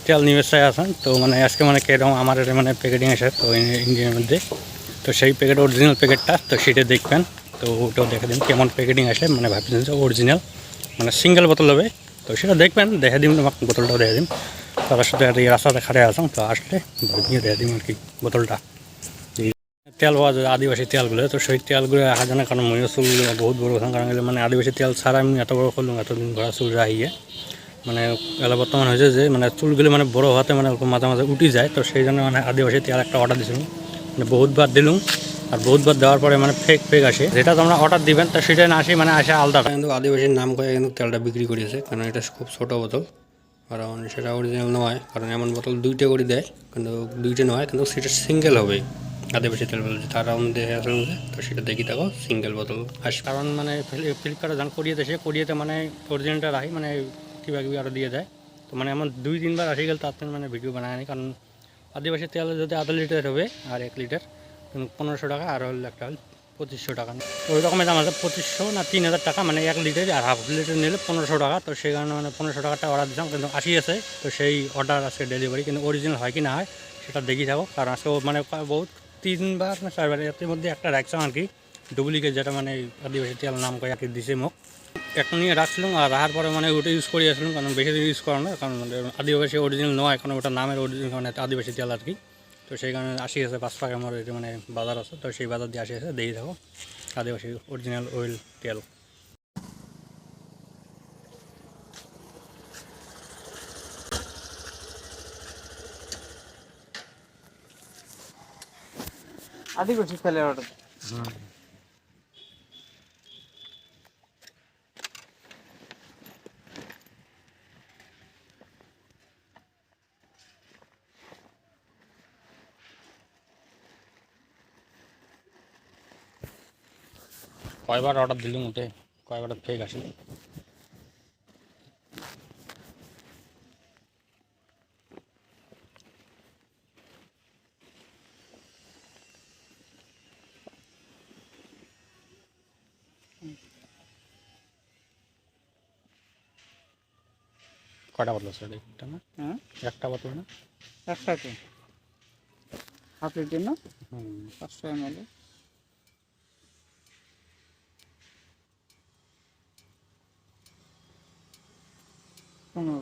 তেল নিয়ে চাই আছেন তো মানে আজকে মানে কেরকম আমার মানে প্যাকেটিং আছে তো ইন্ডিয়ার মধ্যে তো সেই প্যাকেট অরিজিনাল প্যাকেটটা তো সেটা দেখবেন তো ওটাও দেখে দিন কেমন প্যাকেটিং আসে মানে ভাবছেন যে অরিজিনাল মানে সিঙ্গেল বোতল হবে তো সেটা দেখবেন দেখে দিন তোমাকে বোতলটাও দেখে দিন তার সাথে আর এই রাস্তাতে খাড়ে আসুন তো আসলে নিয়ে দেখে দিন আর কি বোতলটা তেল পাওয়া যায় আদিবাসী তেলগুলো তো সেই তেলগুলো রাখা যায় না কারণ ময়ূর চুলগুলো বহুত বড় কথা কারণ মানে আদিবাসী তেল ছাড়া আমি এত বড় করলাম এতদিন ঘোরা চুল রাহিয়ে মানে এলা বর্তমান হয়েছে যে মানে চুলগুলো মানে বড় হওয়াতে মানে অল্প মাঝে মাঝে উঠে যায় তো সেই জন্য মানে আদিবাসী তেল একটা অর্ডার দিয়েছিলাম মানে বহুতবার দিলাম আর বহুতবার দেওয়ার পরে মানে ফেক আসে যেটা তোমরা অর্ডার দিবেন তো সেটা না আসে মানে আসে আলাদা কিন্তু আদিবাসীর নাম করে কিন্তু তেলটা বিক্রি করেছে কারণ এটা খুব ছোটো বোতল কারণ সেটা অরিজিনাল নয় কারণ এমন বোতল দুইটা করে দেয় কিন্তু দুইটা নয় কিন্তু সেটা সিঙ্গেল হবে আদিবাসী তেল বলছে তারা দেখে আসলে তো সেটা দেখি থাকো সিঙ্গেল বোতল আস কারণ মানে ফ্লিপকার্টে যখন কোরিয়াতে এসে কোরিয়াতে মানে অরিজিনালটা রাখি মানে কিবা কিবি আরও দিয়ে যায় তো মানে এমন 2-3 বার আসি গেল তার মানে ভিডিও বানায়নি কারণ আদিবাসী তেল যদি আধা লিটার হবে আর 1 লিটার 1500 টাকা আর হল একটা হল 2500 টাকা ওই রকমের দাম আছে 2500 না 3000 টাকা মানে 1 লিটার আর হাফ লিটার নিলে 1500 টাকা তো সেই কারণে মানে 1500 টাকাটা অর্ডার দিলাম কিন্তু আসি আছে তো সেই অর্ডার আছে ডেলিভারি কিন্তু অরিজিনাল হয় কি না হয় সেটা দেখি থাকো কারণ আজকে মানে বহুত 3বার না 4বার এর মধ্যে একটা রাখছিলাম আর কি ডুপ্লিকেট যেটা মানে আদিবাসী তেল নাম করে আর কি দিছে মুখ এখন নিয়ে রাখছিলাম আর রাখার পরে মানে ওটা ইউজ করে আসলাম কারণ বেশি দিন ইউজ করা না কারণ আদিবাসী অরিজিনাল নয় এখন ওটা নামের অরিজিনাল কারণে আদিবাসী তেল আর কি তো সেই কারণে আসি আছে 5 টাকা আমার মানে বাজার আছে তো সেই বাজার দিয়ে আসি আছে দেখি থাকো আদিবাসী অরিজিনাল অয়েল তেল আদিবাসী তেলের অর্ডার কয়বার অর্ডার দিলাম ওতে কয়বার ফেক আসে কয়টা বোতল আছে একটা না একটা বোতল না একটা তো হাফ লিটার না 500 ml কোনো